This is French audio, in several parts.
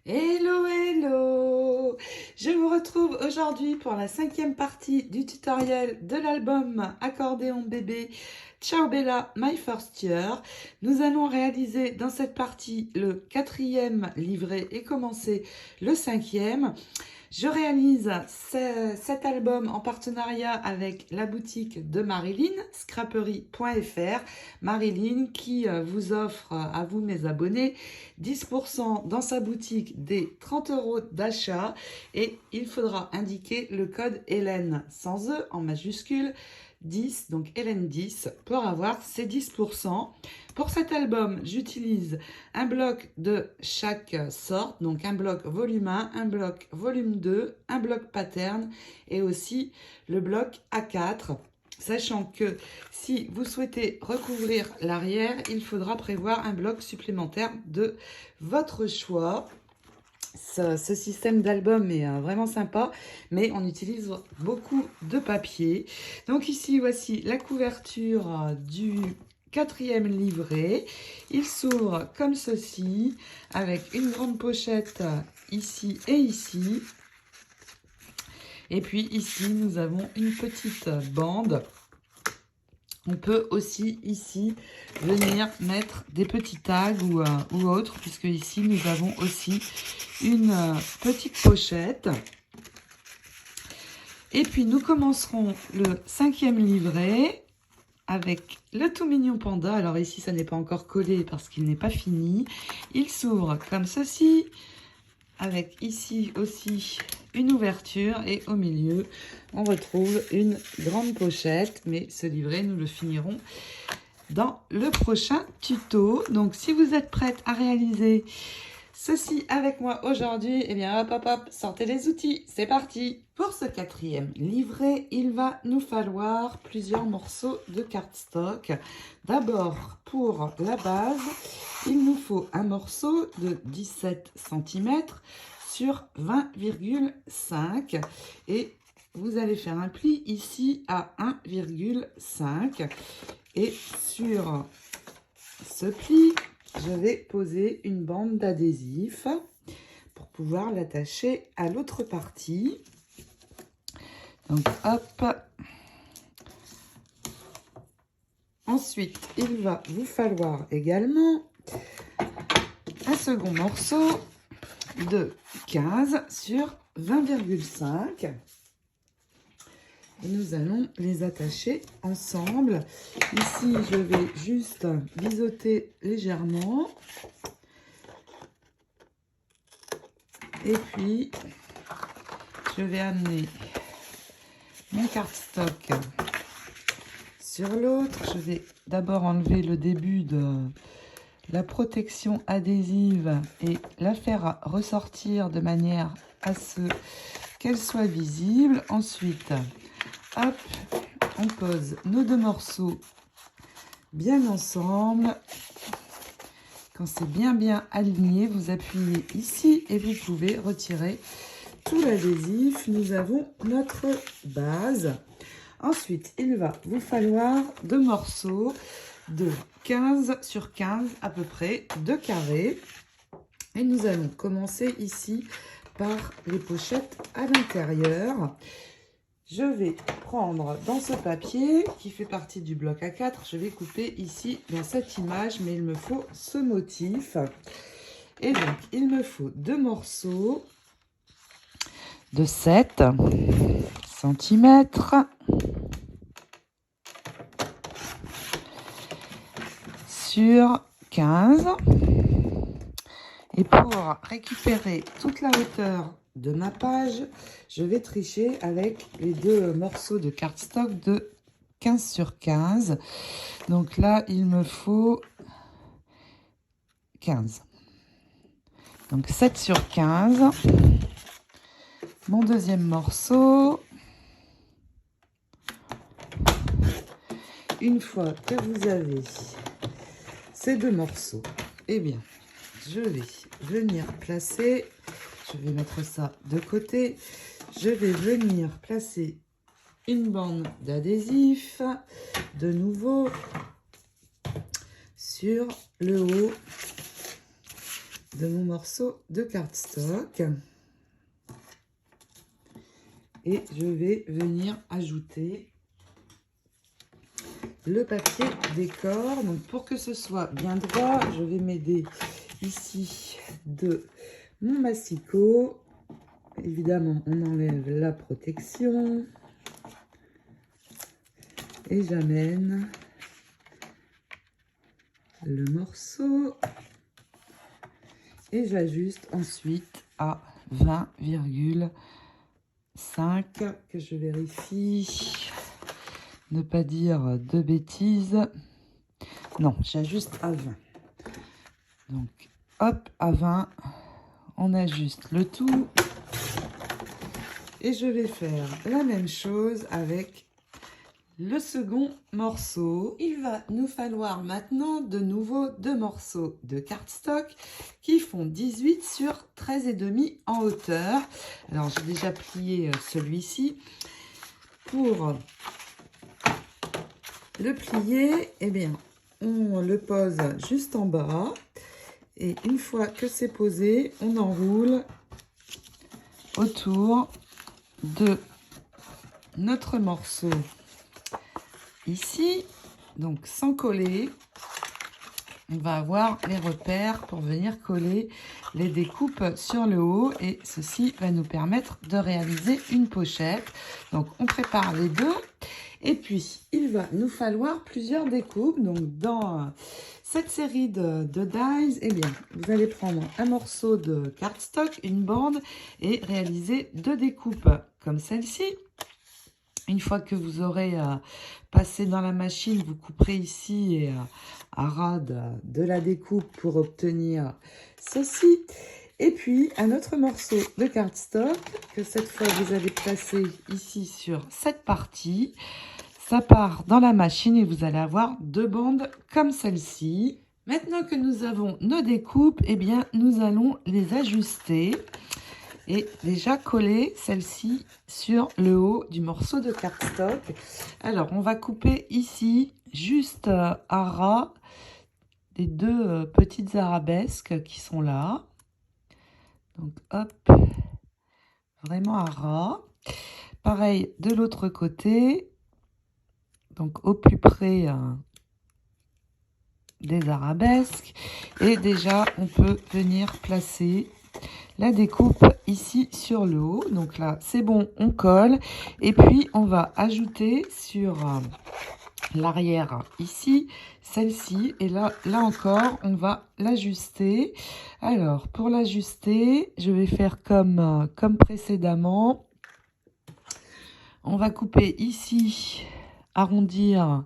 Hello, hello! Je vous retrouve aujourd'hui pour la 5e partie du tutoriel de l'album Accordéon bébé Ciao Bella, My First Year. Nous allons réaliser dans cette partie le 4e livret et commencer le 5e. Je réalise cet album en partenariat avec la boutique de Marilyn, scraperie.fr. Marilyn qui vous offre à vous mes abonnés 10% dans sa boutique des 30 € d'achat et il faudra indiquer le code Hélène sans E en majuscule 10, donc Hélène 10 pour avoir ces 10%. Pour cet album, j'utilise un bloc de chaque sorte, donc un bloc volume 1, un bloc volume 2, un bloc pattern et aussi le bloc A4. Sachant que si vous souhaitez recouvrir l'arrière, il faudra prévoir un bloc supplémentaire de votre choix. Ce système d'album est vraiment sympa, mais on utilise beaucoup de papier. Donc ici, voici la couverture du 4e livret. Il s'ouvre comme ceci, avec une grande pochette ici et ici. Et puis ici, nous avons une petite bande. On peut aussi ici venir mettre des petits tags ou autres, puisque ici nous avons aussi une petite pochette. Et puis nous commencerons le 5e livret avec le tout mignon panda. Alors ici ça n'est pas encore collé parce qu'il n'est pas fini. Il s'ouvre comme ceci, avec ici aussi une ouverture et au milieu on retrouve une grande pochette, mais ce livret nous le finirons dans le prochain tuto. Donc si vous êtes prête à réaliser ceci avec moi aujourd'hui, eh bien hop hop hop, sortez les outils, c'est parti. Pour ce 4e livret, il va nous falloir plusieurs morceaux de cardstock. D'abord, pour la base, il nous faut un morceau de 17 cm sur 20,5 et vous allez faire un pli ici à 1,5 et sur ce pli, je vais poser une bande d'adhésif pour pouvoir l'attacher à l'autre partie. Donc hop. Ensuite, il va vous falloir également un second morceau de 15 sur 20,5. Et nous allons les attacher ensemble. Ici, je vais juste biseauter légèrement. Et puis, je vais amener mon cardstock sur l'autre. Je vais d'abord enlever le début de la protection adhésive et la faire ressortir de manière à ce qu'elle soit visible. Ensuite, hop, on pose nos deux morceaux bien ensemble. Quand c'est bien aligné, vous appuyez ici et vous pouvez retirer tout l'adhésif. Nous avons notre base. Ensuite, il va vous falloir deux morceaux de 15 sur 15 à peu près, de carrés. Et nous allons commencer ici par les pochettes à l'intérieur. Je vais prendre dans ce papier qui fait partie du bloc A4, je vais couper ici dans cette image, mais il me faut ce motif. Et donc, il me faut deux morceaux de 7 cm sur 15. Et pour récupérer toute la hauteur de ma page, je vais tricher avec les deux morceaux de cardstock de 15 sur 15. Donc là, il me faut 15. Donc 7 sur 15. Mon deuxième morceau. Une fois que vous avez ces deux morceaux, eh bien, je vais venir placer, je vais mettre ça de côté, je vais venir placer une bande d'adhésif, de nouveau, sur le haut de mon morceau de cardstock. Et je vais venir ajouter le papier décor. Donc pour que ce soit bien droit, je vais m'aider ici de mon massicot. Évidemment, on enlève la protection. Et j'amène le morceau. Et j'ajuste ensuite à 20,5 que je vérifie. Ne pas dire de bêtises. Non, j'ajuste à 20. Donc, hop, à 20. On ajuste le tout. Et je vais faire la même chose avec le second morceau. Il va nous falloir maintenant de nouveau 2 morceaux de cardstock qui font 18 sur 13,5 en hauteur. Alors, j'ai déjà plié celui-ci. Pour le plier, eh bien, on le pose juste en bas. Et une fois que c'est posé, on enroule autour de notre morceau ici, donc sans coller. On va avoir les repères pour venir coller les découpes sur le haut et ceci va nous permettre de réaliser une pochette. Donc on prépare les deux et puis il va nous falloir plusieurs découpes. Donc dans cette série de dies, eh bien, vous allez prendre un morceau de cardstock, une bande et réaliser 2 découpes comme celle-ci. Une fois que vous aurez passé dans la machine, vous couperez ici et à ras de la découpe pour obtenir ceci. Et puis, un autre morceau de cardstock que cette fois, vous allez placer ici sur cette partie. Ça part dans la machine et vous allez avoir 2 bandes comme celle-ci. Maintenant que nous avons nos découpes, eh bien, nous allons les ajuster. Et déjà coller celle-ci sur le haut du morceau de cardstock. Alors, on va couper ici, juste à ras, les 2 petites arabesques qui sont là. Donc, hop, vraiment à ras. Pareil de l'autre côté. Donc, au plus près des arabesques. Et déjà, on peut venir placer la découpe ici sur le haut. Donc là, c'est bon, on colle. Et puis, on va ajouter sur l'arrière ici, celle-ci. Et là encore, on va l'ajuster. Alors, pour l'ajuster, je vais faire comme précédemment. On va couper ici, arrondir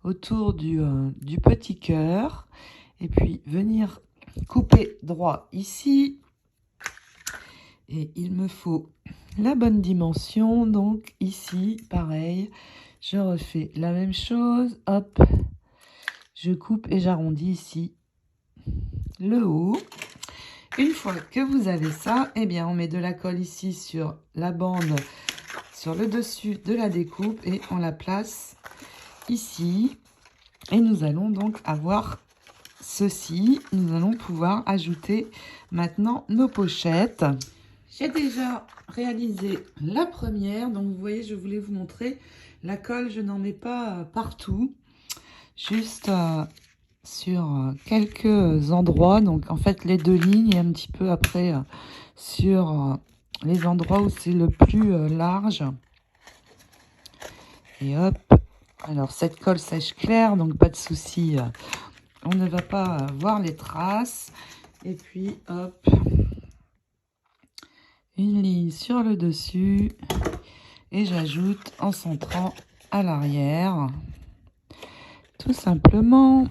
autour du petit cœur. Et puis, venir couper droit ici. Et il me faut la bonne dimension. Donc ici, pareil, je refais la même chose. Hop, je coupe et j'arrondis ici le haut. Une fois que vous avez ça, eh bien, on met de la colle ici sur la bande, sur le dessus de la découpe et on la place ici. Et nous allons donc avoir ceci. Nous allons pouvoir ajouter maintenant nos pochettes. J'ai déjà réalisé la première, donc vous voyez, je voulais vous montrer. La colle, je n'en mets pas partout, juste sur quelques endroits. Donc en fait, les 2 lignes et un petit peu après sur les endroits où c'est le plus large. Et hop, alors cette colle sèche claire, donc pas de souci, on ne va pas voir les traces. Et puis hop, une ligne sur le dessus et j'ajoute en centrant à l'arrière tout simplement.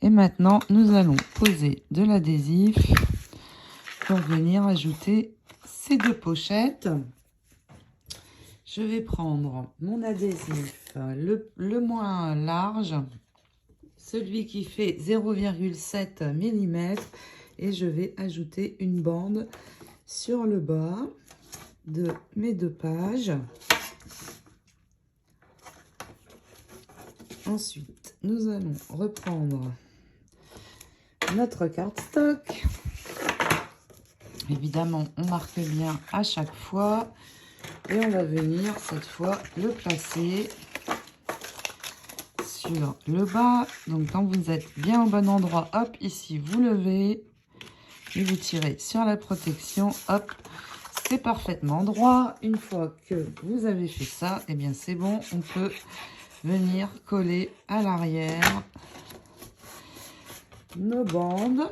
Et maintenant nous allons poser de l'adhésif pour venir ajouter ces 2 pochettes. Je vais prendre mon adhésif le moins large, celui qui fait 0,7 mm. Et je vais ajouter une bande sur le bas de mes 2 pages. Ensuite, nous allons reprendre notre cardstock. Évidemment, on marque bien à chaque fois. Et on va venir cette fois le placer sur le bas. Donc quand vous êtes bien au bon endroit, hop, ici vous levez et vous tirez sur la protection, hop, c'est parfaitement droit. Une fois que vous avez fait ça, et bien c'est bon, on peut venir coller à l'arrière nos bandes.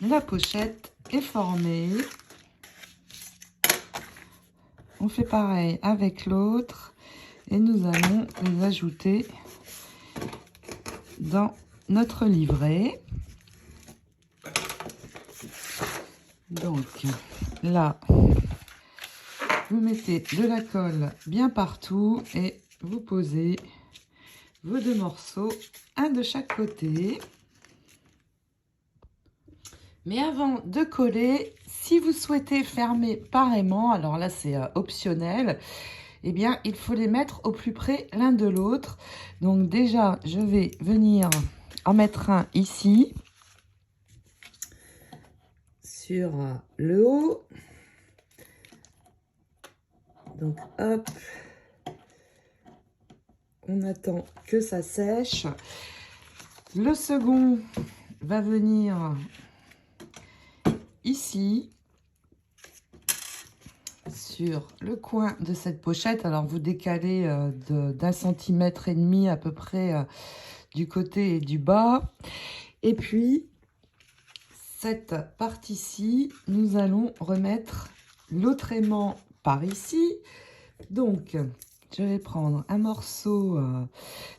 La pochette est formée. On fait pareil avec l'autre et nous allons les ajouter dans notre livret. Donc là, vous mettez de la colle bien partout et vous posez vos deux morceaux, un de chaque côté. Mais avant de coller, si vous souhaitez fermer pareillement, alors là c'est optionnel, eh bien il faut les mettre au plus près l'un de l'autre. Donc déjà, je vais venir en mettre un ici, sur le haut. Donc hop, on attend que ça sèche. Le second va venir ici, sur le coin de cette pochette. Alors vous décalez d'1,5 cm à peu près du côté et du bas. Et puis cette partie-ci, nous allons remettre l'autre aimant par ici. Donc je vais prendre un morceau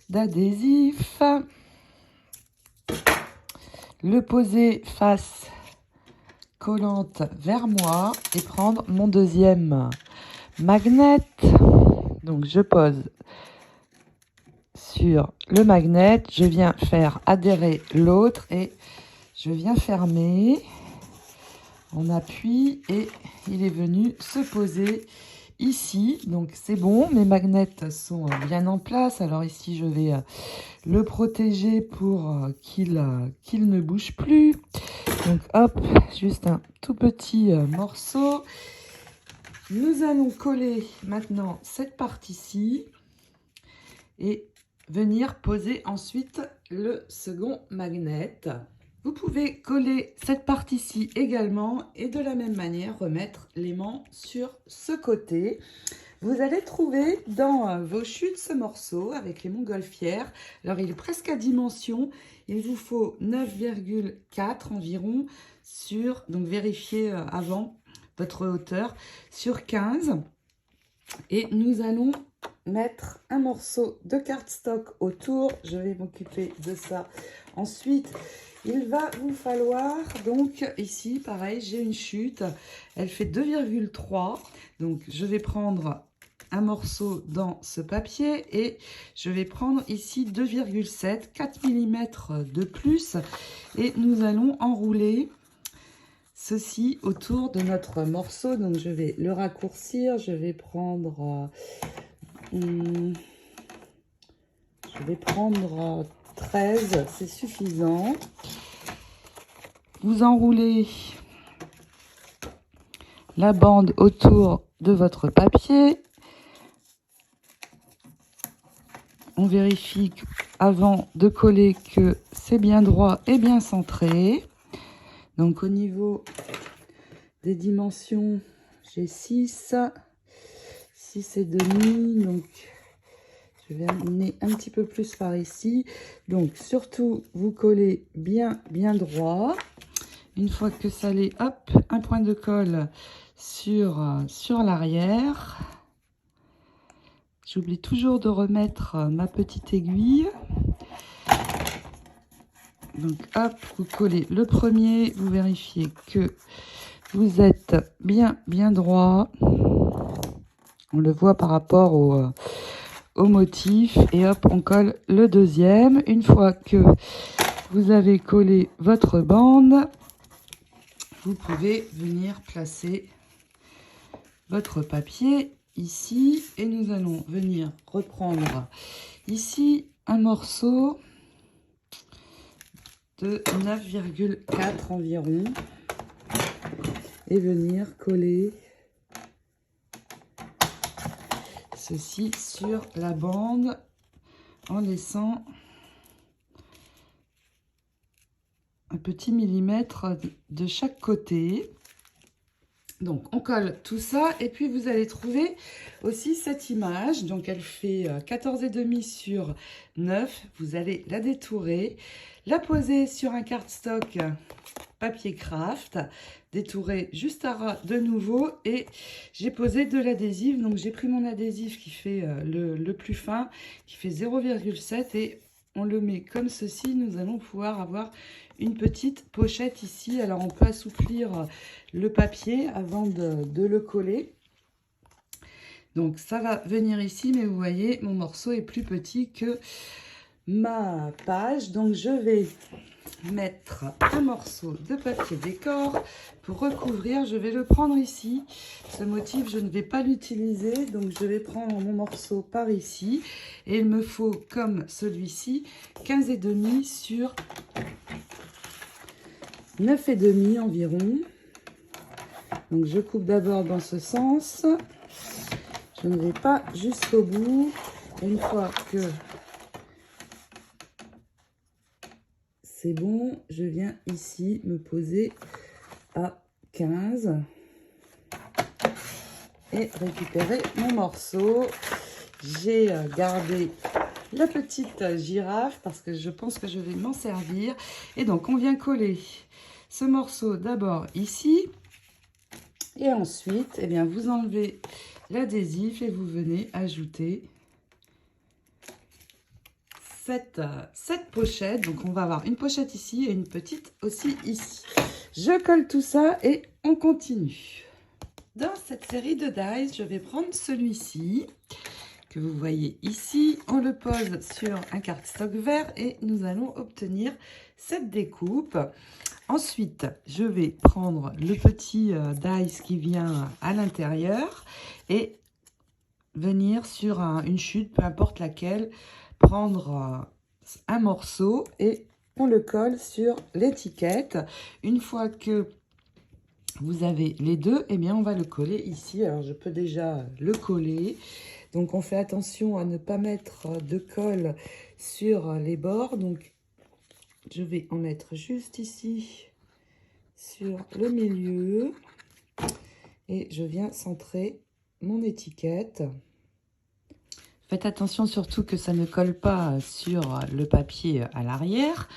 d'adhésif, le poser face collante vers moi et prendre mon deuxième magnet. Donc je pose sur le magnet, je viens faire adhérer l'autre et je viens fermer. On appuie et il est venu se poser ici. Donc c'est bon, mes magnets sont bien en place. Alors ici je vais le protéger pour qu'il ne bouge plus. Donc hop, juste un tout petit morceau. Nous allons coller maintenant cette partie-ci et venir poser ensuite le second magnet. Vous pouvez coller cette partie-ci également et de la même manière remettre l'aimant sur ce côté. Vous allez trouver dans vos chutes ce morceau avec les montgolfières. Alors il est presque à dimension. Il vous faut 9,4 environ sur, donc vérifiez avant votre hauteur, sur 15. Et nous allons mettre un morceau de cardstock autour. Je vais m'occuper de ça ensuite. Il va vous falloir, donc ici, pareil, j'ai une chute. Elle fait 2,3. Donc je vais prendre un morceau dans ce papier et je vais prendre ici 2,7, 4 mm de plus et nous allons enrouler ceci autour de notre morceau. Donc je vais le raccourcir, je vais prendre 13, c'est suffisant. Vous enroulez la bande autour de votre papier. On vérifie avant de coller que c'est bien droit et bien centré. Donc au niveau des dimensions, j'ai 6 et demi. Donc je vais amener un petit peu plus par ici. Donc surtout, vous collez bien droit. Une fois que ça l'est, hop, un point de colle sur l'arrière. J'oublie toujours de remettre ma petite aiguille. Donc hop, vous collez le premier, vous vérifiez que vous êtes bien droit. On le voit par rapport au motif. Et hop, on colle le deuxième. Une fois que vous avez collé votre bande, vous pouvez venir placer votre papier ici et nous allons venir reprendre ici un morceau de 9,4 environ et venir coller ceci sur la bande en laissant un petit millimètre de chaque côté. Donc on colle tout ça et puis vous allez trouver aussi cette image. Donc elle fait 14,5 sur 9. Vous allez la détourer, la poser sur un cardstock papier craft, détourer juste à ras de nouveau et j'ai posé de l'adhésif. Donc j'ai pris mon adhésif qui fait le plus fin, qui fait 0,7 et on le met comme ceci. Nous allons pouvoir avoir une petite pochette ici. Alors on peut assouplir le papier avant de le coller. Donc ça va venir ici, mais vous voyez mon morceau est plus petit que ma page. Donc je vais mettre un morceau de papier décor pour recouvrir. Je vais le prendre ici. Ce motif, je ne vais pas l'utiliser, donc je vais prendre mon morceau par ici. Et il me faut, comme celui-ci, 15,5 sur 9,5 environ. Donc je coupe d'abord dans ce sens. Je ne vais pas jusqu'au bout. Une fois que c'est bon, je viens ici me poser à 15 et récupérer mon morceau. J'ai gardé la petite girafe parce que je pense que je vais m'en servir. Et donc on vient coller ce morceau d'abord ici et ensuite eh bien, vous enlevez l'adhésif et vous venez ajouter cette pochette. Donc on va avoir une pochette ici et une petite aussi ici. Je colle tout ça et on continue. Dans cette série de dies, je vais prendre celui-ci que vous voyez ici. On le pose sur un cardstock vert et nous allons obtenir cette découpe. Ensuite, je vais prendre le petit dies qui vient à l'intérieur et venir sur une chute, peu importe laquelle, prendre un morceau et on le colle sur l'étiquette. Une fois que vous avez les deux, eh bien on va le coller ici. Alors je peux déjà le coller. Donc on fait attention à ne pas mettre de colle sur les bords. Donc je vais en mettre juste ici sur le milieu et je viens centrer mon étiquette. Faites attention surtout que ça ne colle pas sur le papier à l'arrière.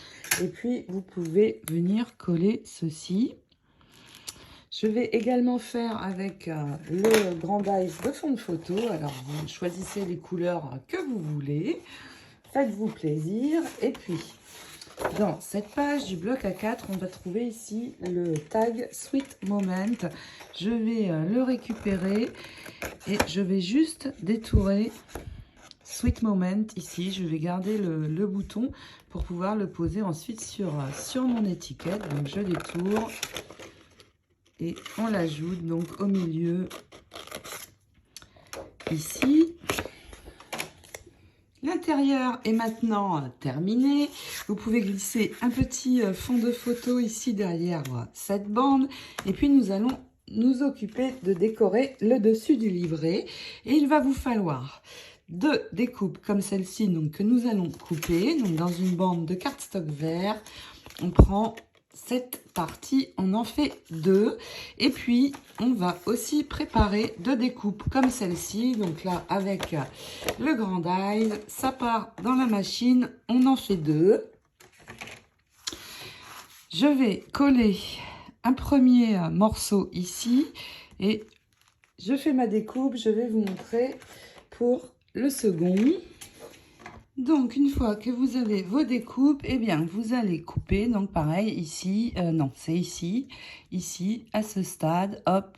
Et puis, vous pouvez venir coller ceci. Je vais également faire avec le grand dies de fond de photo. Alors, vous choisissez les couleurs que vous voulez. Faites-vous plaisir. Et puis, dans cette page du bloc A4, on va trouver ici le tag Sweet Moment. Je vais le récupérer et je vais juste détourer Sweet Moment ici. Je vais garder le bouton pour pouvoir le poser ensuite sur mon étiquette. Donc je détourne et on l'ajoute donc au milieu ici. L'intérieur est maintenant terminé. Vous pouvez glisser un petit fond de photo ici derrière cette bande. Et puis nous allons nous occuper de décorer le dessus du livret. Et il va vous falloir deux découpes comme celle-ci, donc que nous allons couper. Donc dans une bande de cardstock vert, on prend cette partie, on en fait deux. Et puis on va aussi préparer deux découpes comme celle-ci. Donc là avec le grand die, ça part dans la machine, on en fait deux. Je vais coller un premier morceau ici et je fais ma découpe. Je vais vous montrer pour le second. Donc une fois que vous avez vos découpes, eh bien vous allez couper. Donc pareil ici, non c'est ici, à ce stade, hop,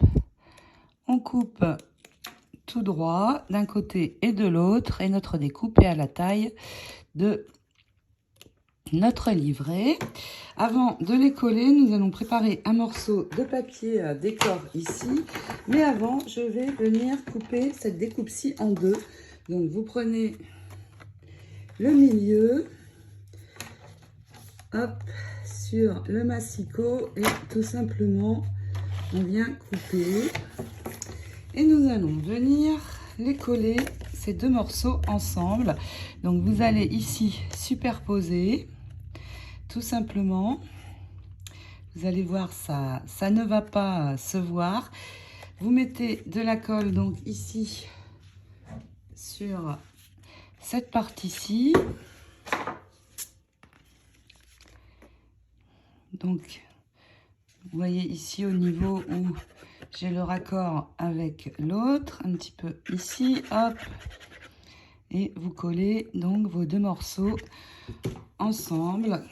on coupe tout droit d'un côté et de l'autre et notre découpe est à la taille de notre livret. Avant de les coller, nous allons préparer un morceau de papier décor ici, mais avant je vais venir couper cette découpe-ci en deux. Donc vous prenez le milieu, hop, sur le massicot et tout simplement on vient couper et nous allons venir les coller ces deux morceaux ensemble. Donc vous allez ici superposer tout simplement. Vous allez voir, ça ne va pas se voir. Vous mettez de la colle donc ici sur cette partie-ci. Donc vous voyez ici au niveau où j'ai le raccord avec l'autre, un petit peu ici, hop, et vous collez donc vos deux morceaux ensemble.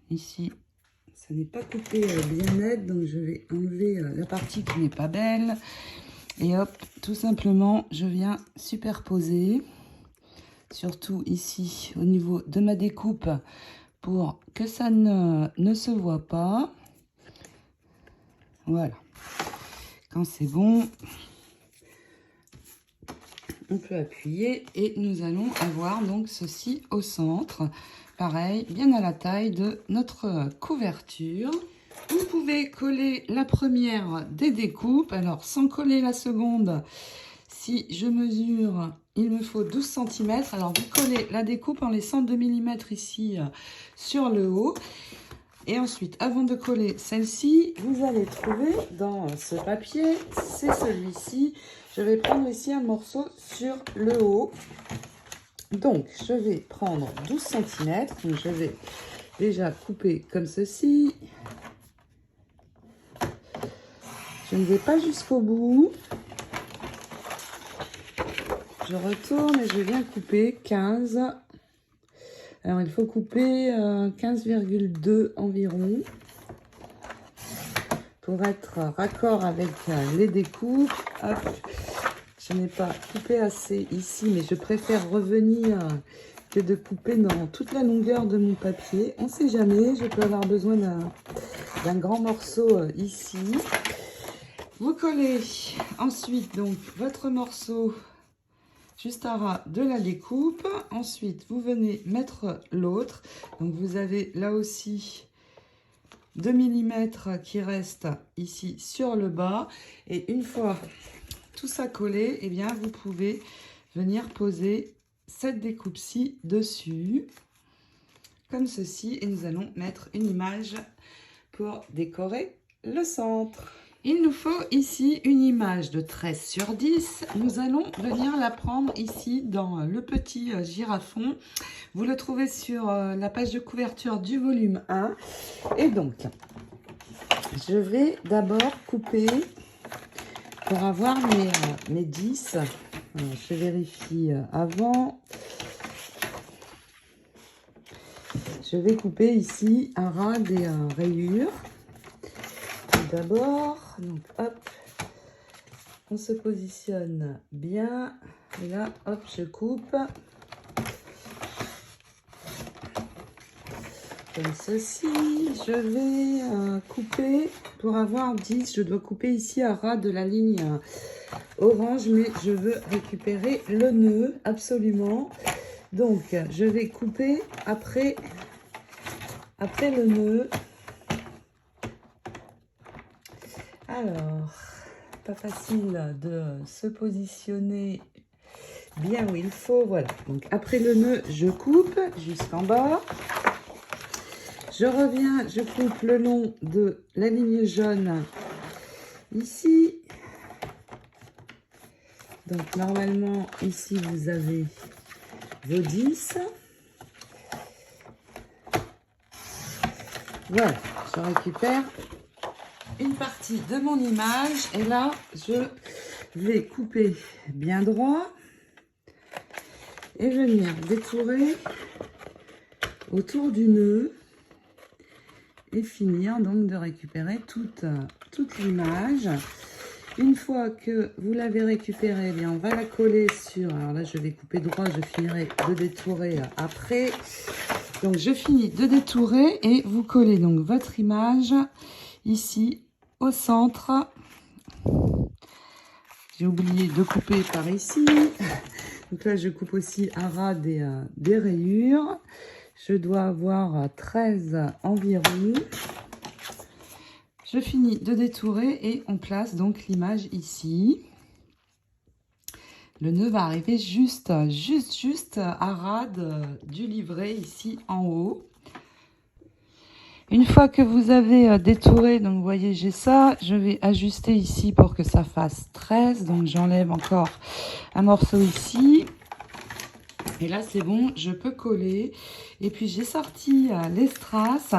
Ici, ça n'est pas coupé bien net, donc je vais enlever la partie qui n'est pas belle. Et hop, tout simplement, je viens superposer, surtout ici au niveau de ma découpe, pour que ça ne se voit pas. Voilà. Quand c'est bon, on peut appuyer et nous allons avoir donc ceci au centre. Pareil, bien à la taille de notre couverture. Vous pouvez coller la première des découpes. Alors, sans coller la seconde, si je mesure, il me faut 12 cm. Alors, vous collez la découpe en laissant 2 mm ici sur le haut. Et ensuite, avant de coller celle-ci, vous allez trouver dans ce papier, c'est celui-ci. Je vais prendre ici un morceau sur le haut. Donc, je vais prendre 12 cm. Donc, je vais déjà couper comme ceci. Je ne vais pas jusqu'au bout. Je retourne et je viens couper 15. Alors, il faut couper 15,2 environ pour être raccord avec les découpes. Hop. Je n'ai pas coupé assez ici, mais je préfère revenir que de couper dans toute la longueur de mon papier. On ne sait jamais, je peux avoir besoin d'un grand morceau ici. Vous collez ensuite donc votre morceau juste à ras de la découpe. Ensuite, vous venez mettre l'autre. Donc, vous avez là aussi 2 mm qui restent ici sur le bas. Et une fois tout ça collé, eh bien, vous pouvez venir poser cette découpe-ci dessus, comme ceci. Et nous allons mettre une image pour décorer le centre. Il nous faut ici une image de 13 sur 10. Nous allons venir la prendre ici dans le petit girafon. Vous le trouvez sur la page de couverture du volume 1. Et donc, je vais d'abord couper pour avoir mes 10. Alors, je vérifie avant. Je vais couper ici à ras des rayures. D'abord, donc hop, on se positionne bien et là hop, je coupe comme ceci. Je vais couper pour avoir 10, je dois couper ici à ras de la ligne orange, mais je veux récupérer le nœud absolument, donc je vais couper après le nœud. Alors, pas facile de se positionner bien où il faut. Voilà, donc après le nœud, je coupe jusqu'en bas. Je reviens, je coupe le long de la ligne jaune ici. Donc, normalement, ici, vous avez vos 10. Voilà, je récupère une partie de mon image et là je vais couper bien droit et venir détourer autour du nœud et finir donc de récupérer toute l'image. Une fois que vous l'avez récupérée, eh bien on va la coller sur, alors là je vais couper droit, je finirai de détourer après. Donc je finis de détourer et vous collez donc votre image ici au centre. J'ai oublié de couper par ici. Donc là, je coupe aussi à ras des rayures. Je dois avoir 13 environ. Je finis de détourer et on place donc l'image ici. Le nœud va arriver juste à rade du livret ici en haut. Une fois que vous avez détouré, donc vous voyez j'ai ça, je vais ajuster ici pour que ça fasse 13. Donc j'enlève encore un morceau ici. Et là c'est bon, je peux coller. Et puis j'ai sorti les strass.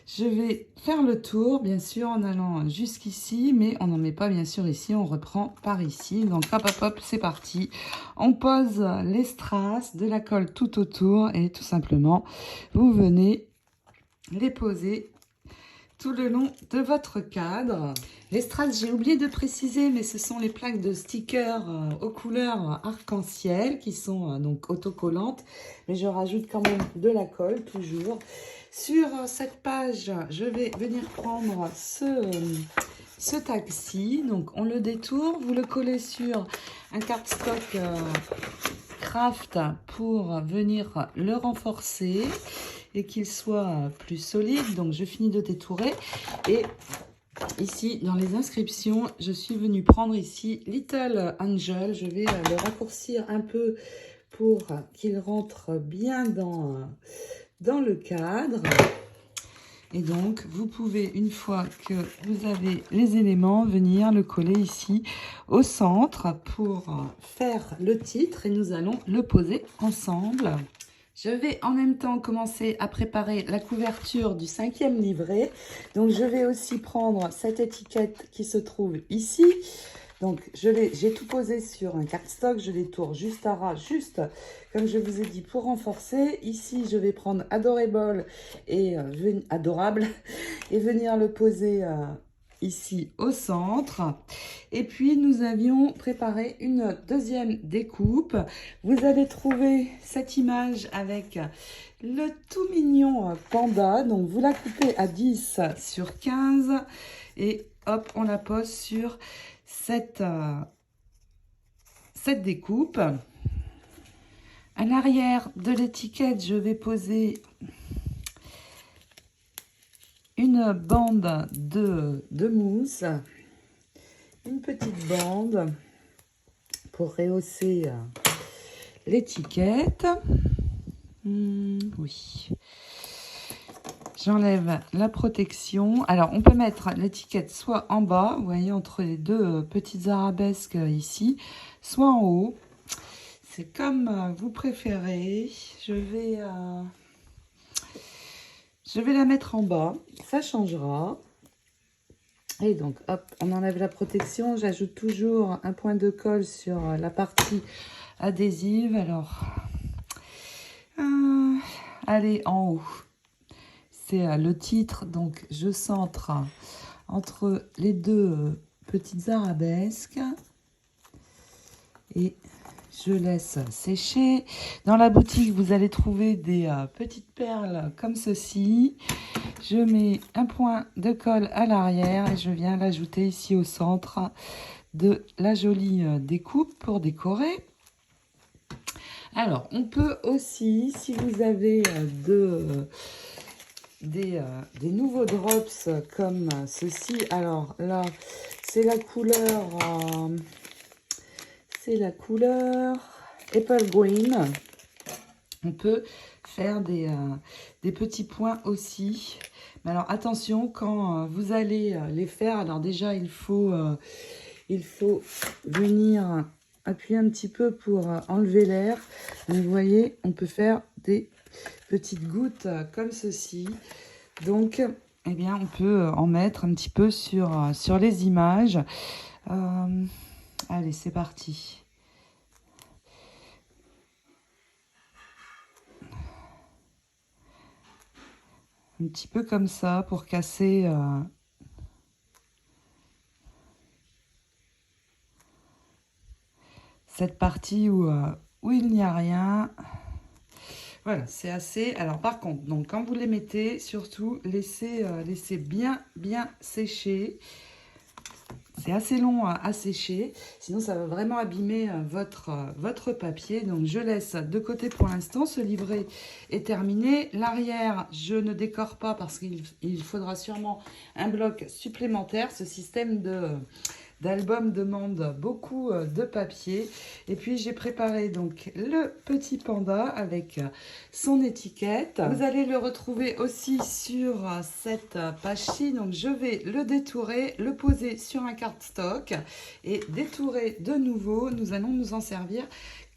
Je vais faire le tour, bien sûr, en allant jusqu'ici, mais on n'en met pas, bien sûr, ici. On reprend par ici. Donc, hop, hop, hop, c'est parti. On pose les strass, de la colle tout autour et tout simplement, vous venez les poser tout le long de votre cadre. Les strass, j'ai oublié de préciser, mais ce sont les plaques de stickers aux couleurs arc-en-ciel qui sont donc autocollantes. Mais je rajoute quand même de la colle, toujours. Sur cette page, je vais venir prendre ce tag-ci. Donc, on le détourne, vous le collez sur un cardstock craft pour venir le renforcer et qu'il soit plus solide. Donc, je finis de détourer et ici, dans les inscriptions, je suis venue prendre ici Little Angel. Je vais le raccourcir un peu pour qu'il rentre bien dans le cadre. Et donc, vous pouvez, une fois que vous avez les éléments, venir le coller ici au centre pour faire le titre et nous allons le poser ensemble. Je vais en même temps commencer à préparer la couverture du 5e livret. Donc, je vais aussi prendre cette étiquette qui se trouve ici. Donc, j'ai tout posé sur un cardstock. Je détourne juste à ras, juste comme je vous ai dit, pour renforcer. Ici, je vais prendre Adorable et Adorable et venir le poser ici au centre. Et puis, nous avions préparé une deuxième découpe. Vous allez trouver cette image avec le tout mignon panda. Donc, vous la coupez à 10 sur 15 et hop, on la pose sur cette découpe. À l'arrière de l'étiquette, je vais poser une bande de mousse, une petite bande pour rehausser l'étiquette. Oui. J'enlève la protection. Alors, on peut mettre l'étiquette soit en bas, vous voyez, entre les deux petites arabesques ici, soit en haut. C'est comme vous préférez. Je vais la mettre en bas. Ça changera. Et donc, hop, on enlève la protection. J'ajoute toujours un point de colle sur la partie adhésive. Alors, allez, en haut. C'est le titre. Donc, je centre entre les deux petites arabesques. Et je laisse sécher. Dans la boutique, vous allez trouver des petites perles comme ceci. Je mets un point de colle à l'arrière et je viens l'ajouter ici au centre de la jolie découpe pour décorer. Alors, on peut aussi, si vous avez des nouveaux drops comme ceci, alors là, c'est la couleur Apple Green. On peut faire des petits points aussi. Mais alors attention, quand vous allez les faire, alors déjà il faut venir appuyer un petit peu pour enlever l'air. Vous voyez, on peut faire des petites gouttes comme ceci. Donc, eh bien, on peut en mettre un petit peu sur les images. Allez, c'est parti. Un petit peu comme ça pour casser cette partie où il n'y a rien. Voilà, c'est assez. Alors par contre, donc quand vous les mettez, surtout laissez bien sécher. c'est assez long à sécher, sinon ça va vraiment abîmer votre papier. Donc je laisse de côté pour l'instant. Ce livret est terminé. L'arrière, je ne décore pas parce qu'il faudra sûrement un bloc supplémentaire. Ce système d'album demande beaucoup de papier. Et puis j'ai préparé donc le petit panda avec son étiquette. Vous allez le retrouver aussi sur cette page-ci. Donc je vais le détourer, le poser sur un cardstock et détourer de nouveau. Nous allons nous en servir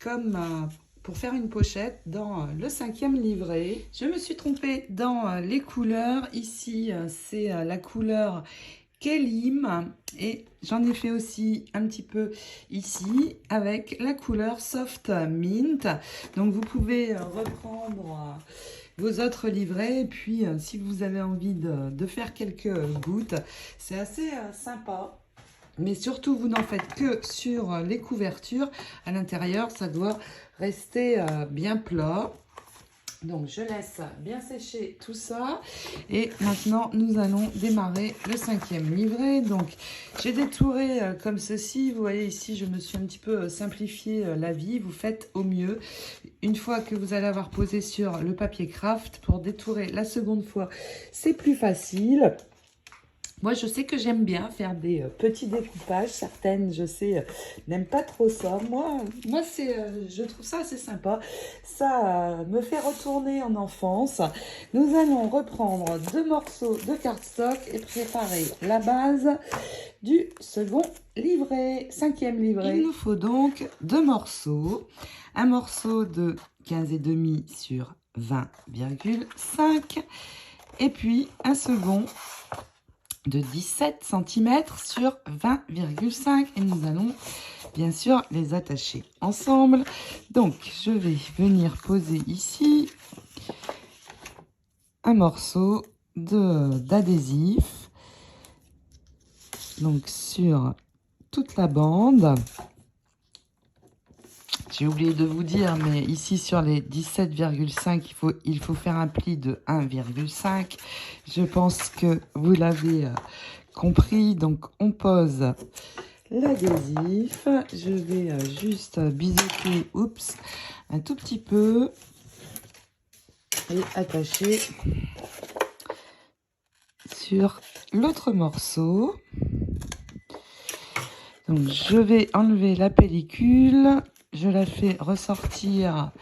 comme pour faire une pochette dans le 5e livret. Je me suis trompée dans les couleurs. Ici, c'est la couleur Kélim et j'en ai fait aussi un petit peu ici avec la couleur Soft Mint. Donc vous pouvez reprendre vos autres livrets et puis si vous avez envie de faire quelques gouttes, c'est assez sympa. Mais surtout, vous n'en faites que sur les couvertures. À l'intérieur, ça doit rester bien plat. Donc, je laisse bien sécher tout ça. Et maintenant, nous allons démarrer le 5e livret. Donc, j'ai détouré comme ceci. Vous voyez ici, je me suis un petit peu simplifié la vie. Vous faites au mieux. Une fois que vous allez avoir posé sur le papier craft, pour détourer la seconde fois, c'est plus facile. Moi, je sais que j'aime bien faire des petits découpages. Certaines, je sais, n'aiment pas trop ça. Moi je trouve ça assez sympa. Ça me fait retourner en enfance. Nous allons reprendre 2 morceaux de cardstock et préparer la base du second livret, 5e livret. Il nous faut donc 2 morceaux. Un morceau de 15,5 sur 20,5 et puis un second de 17 cm sur 20,5 et nous allons bien sûr les attacher ensemble. Donc je vais venir poser ici un morceau d'adhésif donc sur toute la bande. J'ai oublié de vous dire, mais ici sur les 17,5, il faut faire un pli de 1,5. Je pense que vous l'avez compris. Donc, on pose l'adhésif. Je vais juste biseauter, un tout petit peu et attacher sur l'autre morceau. Donc, je vais enlever la pellicule. Je la fais ressortir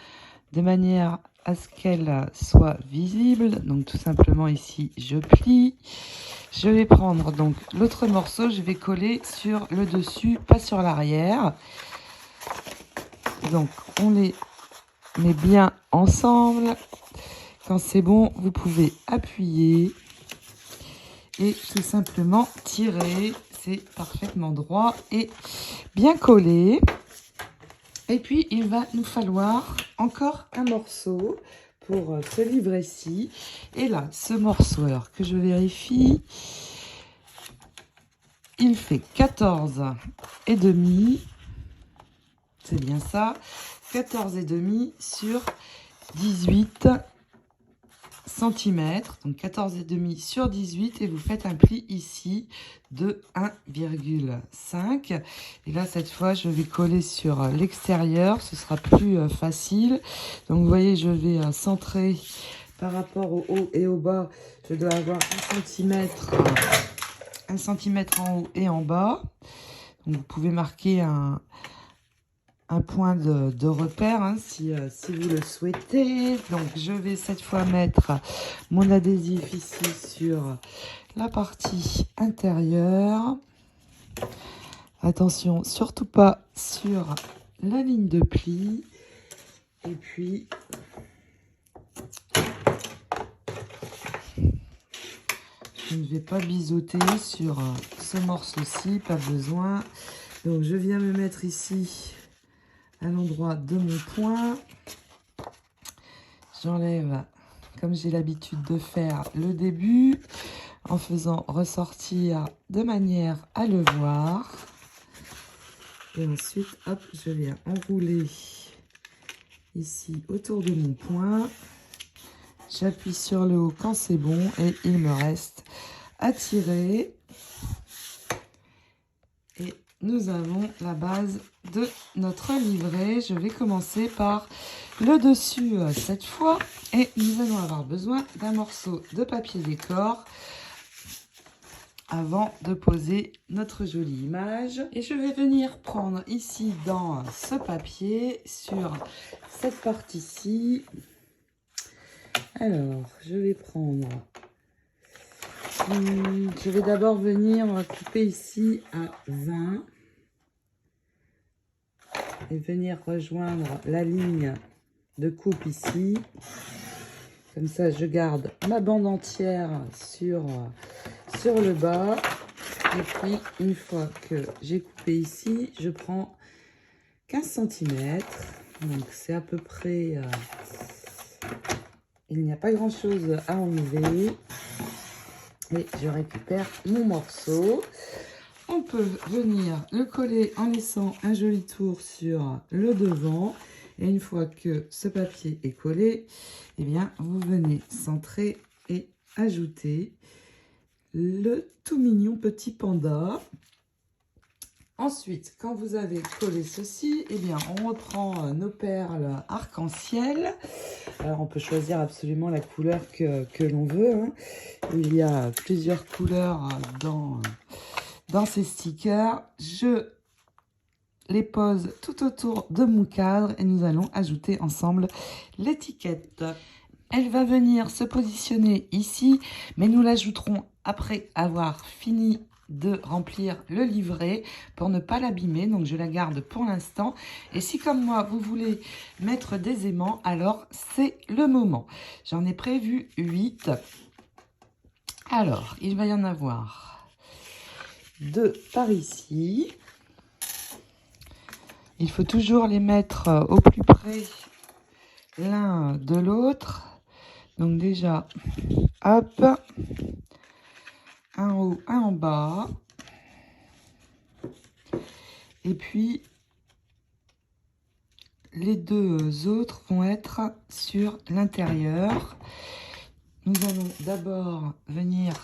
de manière à ce qu'elle soit visible. Donc tout simplement ici, je plie. Je vais prendre donc l'autre morceau, je vais coller sur le dessus, pas sur l'arrière. Donc on les met bien ensemble. Quand c'est bon, vous pouvez appuyer et tout simplement tirer. C'est parfaitement droit et bien collé. Et puis, il va nous falloir encore un morceau pour ce livret-ci. Et là, ce morceau, alors que je vérifie, il fait 14,5. C'est bien ça. 14,5 sur 18 cm. Donc 14,5 sur 18. Et vous faites un pli ici de 1,5. Et là, cette fois, je vais coller sur l'extérieur. Ce sera plus facile. Donc, vous voyez, je vais centrer par rapport au haut et au bas. Je dois avoir 1 cm en haut et en bas. Donc, vous pouvez marquer un point de repère hein, si vous le souhaitez. Donc, je vais cette fois mettre mon adhésif ici sur la partie intérieure. Attention, surtout pas sur la ligne de pli. Et puis, je ne vais pas biseauter sur ce morceau-ci, pas besoin. Donc, je viens me mettre ici à l'endroit de mon point. J'enlève, comme j'ai l'habitude de faire, le début en faisant ressortir de manière à le voir. Et ensuite, hop, je viens enrouler ici autour de mon point. J'appuie sur le haut quand c'est bon et il me reste à tirer. Et nous avons la base de notre livret. Je vais commencer par le dessus cette fois. Et nous allons avoir besoin d'un morceau de papier décor avant de poser notre jolie image. Et je vais venir prendre ici dans ce papier, sur cette partie-ci. Alors, je vais prendre... je vais d'abord venir couper ici à 20 et venir rejoindre la ligne de coupe ici. Comme ça, je garde ma bande entière sur le bas. Et puis, une fois que j'ai coupé ici, je prends 15 cm. Donc, c'est à peu près... il n'y a pas grand-chose à enlever. Et je récupère mon morceau. On peut venir le coller en laissant un joli tour sur le devant. Et une fois que ce papier est collé, eh bien, vous venez centrer et ajouter le tout mignon petit panda. Ensuite, quand vous avez collé ceci, eh bien, on reprend nos perles arc-en-ciel. Alors, on peut choisir absolument la couleur que l'on veut, hein. Il y a plusieurs couleurs dans ces stickers. Je les pose tout autour de mon cadre et nous allons ajouter ensemble l'étiquette. Elle va venir se positionner ici, mais nous l'ajouterons après avoir fini de remplir le livret pour ne pas l'abîmer. Donc je la garde pour l'instant. Et si comme moi vous voulez mettre des aimants, alors c'est le moment. J'en ai prévu 8. Alors il va y en avoir 2 par ici. Il faut toujours les mettre au plus près l'un de l'autre. Donc déjà, hop, un en haut, un en bas. Et puis, les 2 autres vont être sur l'intérieur. Nous allons d'abord venir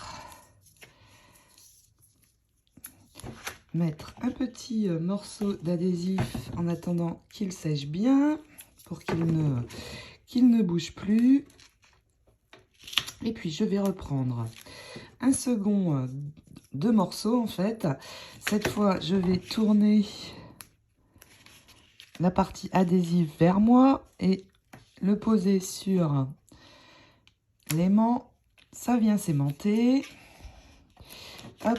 mettre un petit morceau d'adhésif en attendant qu'il sèche bien pour qu'il ne bouge plus. Et puis je vais reprendre un second 2 morceaux en fait. Cette fois je vais tourner la partie adhésive vers moi et le poser sur l'aimant. Ça vient s'aimanter. Hop.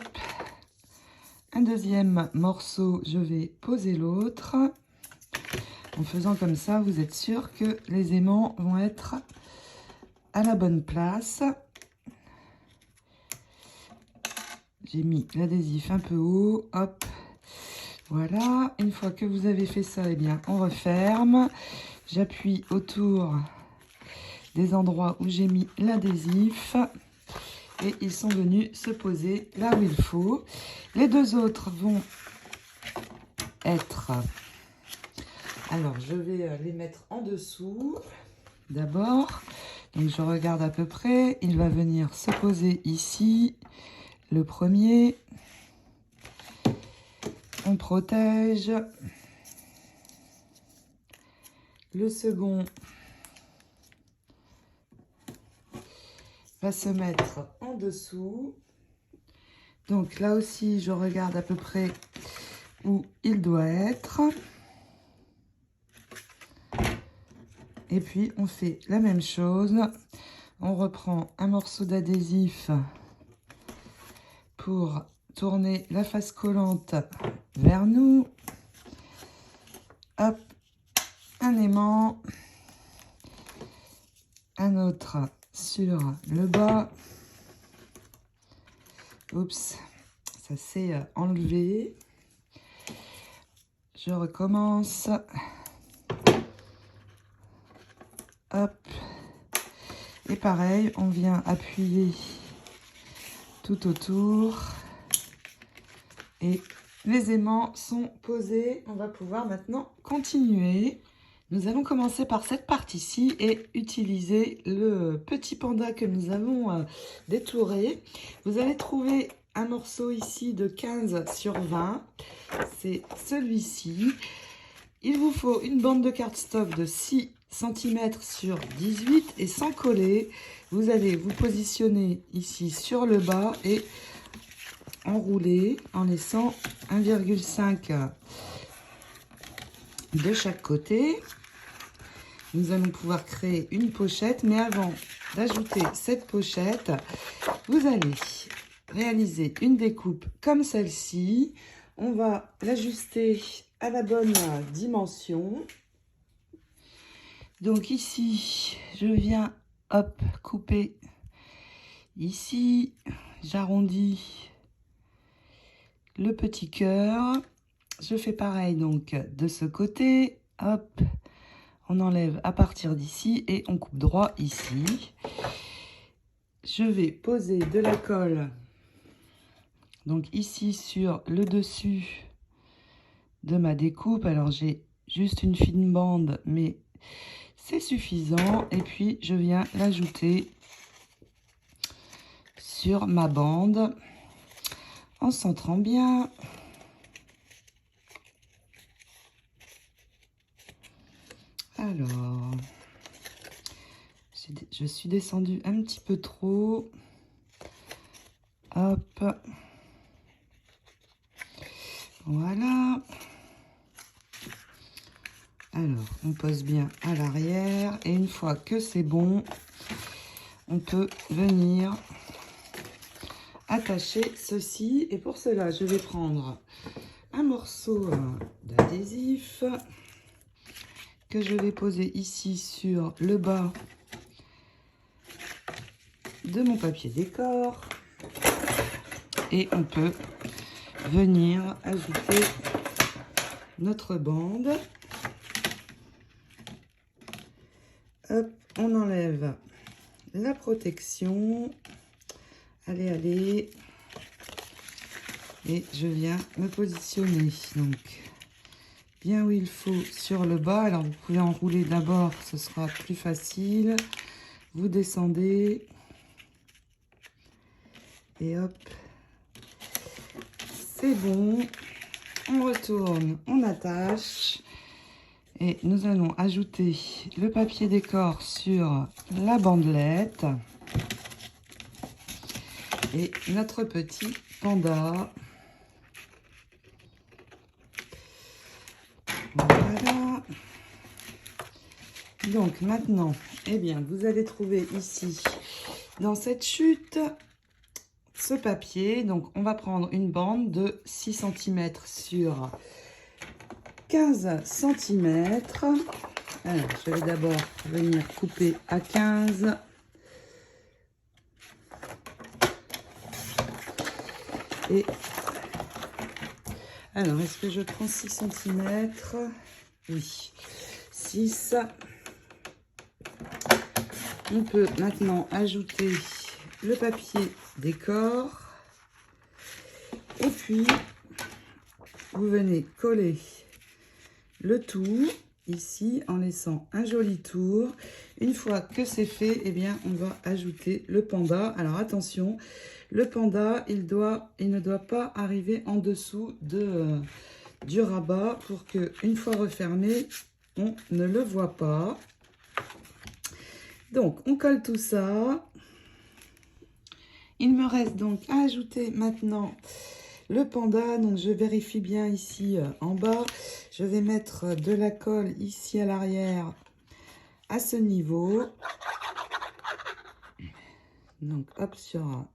Un deuxième morceau, je vais poser l'autre. En faisant comme ça, vous êtes sûr que les aimants vont être à la bonne place. J'ai mis l'adhésif un peu haut. Hop. Voilà. Une fois que vous avez fait ça, eh bien, on referme. J'appuie autour des endroits où j'ai mis l'adhésif. Et ils sont venus se poser là où il faut. Les 2 autres vont être... Alors, je vais les mettre en dessous d'abord. Donc, je regarde à peu près. Il va venir se poser ici. Le premier. On protège. Le second va se mettre en dessous. Donc là aussi, je regarde à peu près où il doit être. Et puis, on fait la même chose. On reprend un morceau d'adhésif pour tourner la face collante vers nous. Hop, un aimant. Un autre sur le bas. Oups, ça s'est enlevé. Je recommence. Hop. Et pareil, on vient appuyer tout autour. Et les aimants sont posés. On va pouvoir maintenant continuer. Nous allons commencer par cette partie-ci et utiliser le petit panda que nous avons détouré. Vous allez trouver un morceau ici de 15 sur 20. C'est celui-ci. Il vous faut une bande de cardstock de 6 cm sur 18 et sans coller, vous allez vous positionner ici sur le bas et enrouler en laissant 1,5 de chaque côté. Nous allons pouvoir créer une pochette, mais avant d'ajouter cette pochette, vous allez réaliser une découpe comme celle-ci. On va l'ajuster à la bonne dimension. Donc ici, je viens, hop, couper ici, j'arrondis le petit cœur. Je fais pareil donc de ce côté, hop, on enlève à partir d'ici et on coupe droit ici. Je vais poser de la colle, donc ici sur le dessus de ma découpe. Alors j'ai juste une fine bande, mais c'est suffisant. Et puis je viens l'ajouter sur ma bande en centrant bien. Alors, je suis descendue un petit peu trop. Hop. Voilà. Alors, on pose bien à l'arrière. Et une fois que c'est bon, on peut venir attacher ceci. Et pour cela, je vais prendre un morceau d'adhésif que je vais poser ici sur le bas de mon papier décor. Et on peut venir ajouter notre bande. Hop, on enlève la protection. Allez, allez. Et je viens me positionner donc bien où il faut sur le bas. Alors vous pouvez enrouler d'abord, ce sera plus facile. Vous descendez et hop, c'est bon. On retourne, on attache et nous allons ajouter le papier décor sur la bandelette et notre petit panda. Voilà. Donc maintenant, eh bien, vous allez trouver ici, dans cette chute, ce papier. Donc on va prendre une bande de 6 cm sur 15 cm. Alors, je vais d'abord venir couper à 15. Et alors, est-ce que je prends 6 cm? Oui, 6. On peut maintenant ajouter le papier décor. Et puis, vous venez coller le tout ici en laissant un joli tour. Une fois que c'est fait, eh bien, on va ajouter le panda. Alors attention, le panda, il ne doit pas arriver en dessous du rabat pour que, une fois refermé, on ne le voit pas. Donc, on colle tout ça. Il me reste donc à ajouter maintenant le panda. Donc, je vérifie bien ici en bas. Je vais mettre de la colle ici à l'arrière à ce niveau. Donc, hop, sur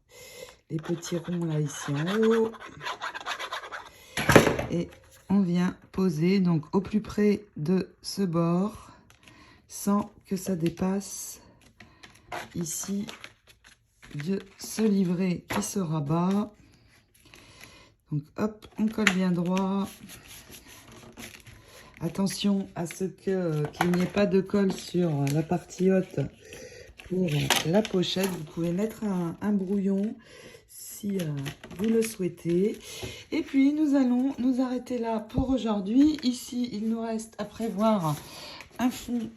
les petits ronds là ici en haut. Et on vient poser donc au plus près de ce bord sans que ça dépasse ici de ce livret qui se rabat. Donc hop, on colle bien droit. Attention à ce qu'il n'y ait pas de colle sur la partie haute pour la pochette. Vous pouvez mettre un brouillon si vous le souhaitez. Et puis nous allons nous arrêter là pour aujourd'hui. Ici, il nous reste à prévoir un fond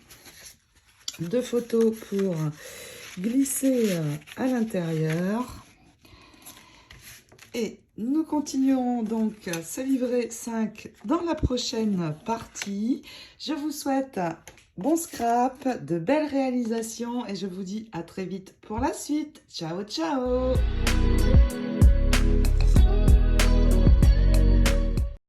de photos pour glisser à l'intérieur. Et nous continuerons donc ce livret 5 dans la prochaine partie. Je vous souhaite bon scrap, de belles réalisations et je vous dis à très vite pour la suite. Ciao, ciao!